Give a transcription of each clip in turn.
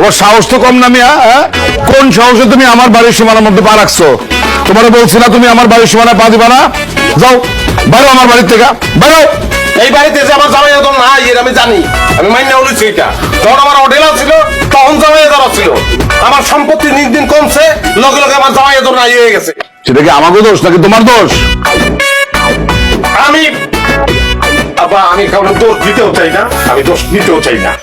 তোমার সাহস তো কম না মিয়া, হ্যাঁ? কোন সাহসে তুমি আমার বাড়ির সীমানার মধ্যে পা রাখছো? তোমার বলছি না তুমি আমার বাড়ির সীমানায় পা দিবা না? যাও বাইরো আমার বাড়ির থেকে, বাইরো। এই বাড়িতে যে আমার জামাই আদর না এর আমি জানি, আমি মাইনা বলেছি এটা। যখন আমার হোটেল ছিল তখন জামাই আদর ছিল। আমার সম্পত্তি দিন দিন কমছে, লগে লগে আমার জামাই আদর নাই হয়ে গেছে। সেটা কি আমাকে দোষ নাকি তোমার দোষ? আমি আমি কাউকে দোষ দিতেও চাই না, আমি দোষ নিতেও চাই না।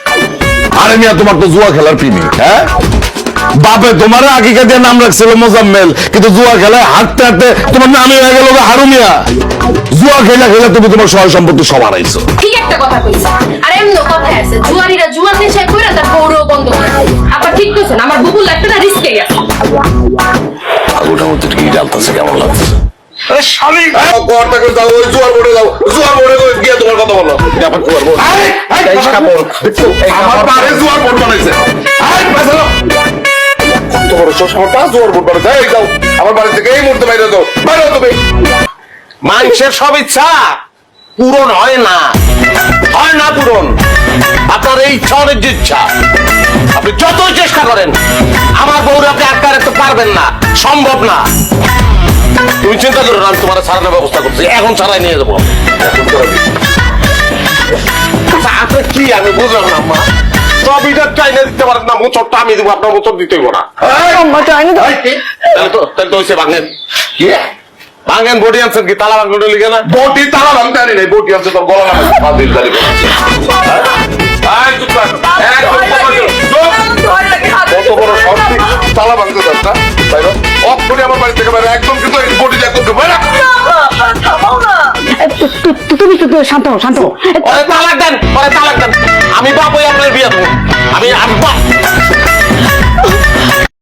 আরে মিয়া তোমার তো জুয়া খেলার প্রেমী, হ্যাঁ? বাপে তোমার আগিকা দিয়ে নাম রাখছিল মোজাম্মেল, কিন্তু জুয়া খেলায় হাঁটতে হাঁটতে তোমার নামই হয়ে গেল হারু মিয়া। জুয়া খেলা খেলে তুমি তোমার সহায় সম্পত্তি সব হারাইছো। ঠিক একটা কথা কইছে। আর এমন কথা আছে, জুয়ারিরা জুয়া নেশা কইরা তার বউরও বন্ধ করে। আপা ঠিক কইছেন, আমার বুবুল একটা না রিস্কে গেছে। আগুটার মধ্যে কি জ্বালতেছে, কেমন লাগছে? শালি ঘরটাকে যাও, ওই জুয়ার বোর্ডে যাও, জুয়ার বোর্ডে গিয়ে তোমার কথা বলো। আমার জুয়ার বোর্ড, আমার বাড়ি জুয়ার বোর্ড বানাইছে। কত বড় সাহস, আমার পা জুয়ার বোর্ড বানাইছে। এই যাও আমার বাড়ি থেকে এই মুহূর্তে বাইরে যাও, বাইরে তুমি। মানুষের সব ইচ্ছা পূরণ হয় না, হয় না পূরণ। আপনার এই ইচ্ছা অনেক ইচ্ছা, আপনি যতই চেষ্টা করেন আমার বউরে আপনি আটকা রাখতে পারবেন না, সম্ভব না। তুমি চিন্তা করো না, আমি তোমার ছাড়ানোর ব্যবস্থা করছি, এখন ছাড়াই নিয়ে যাবো। আচ্ছা আপনি কি, আমি বুঝলাম না মা। সবইটা চাইনা দিতে পারেন না, মোচরটা আমি দেবো, আপনার মোচর দিতেই না। তাহলে তো হয়েছে ভাঙেন কি ভাঙেন, বডি আনছেন কি তালা ভাঙলে লিখে না? বডি তালা ভাঙতে আনি নাই, বডি আনছে তোর গলা না ফাদিল দাঁড়ি। কত বড় শক্তি, তালা ভাঙতে চাস না? বাইরে অফ করে আমার বাড়ি থেকে বাইরে একদম, কিন্তু এই বডি একদম বাইরে। তুমি তো শান্ত শান্ত। ওরে তালাক দেন, ওরে তালাক দেন। আমি বাপ হই আপনার বিয়ে দেবো, আমি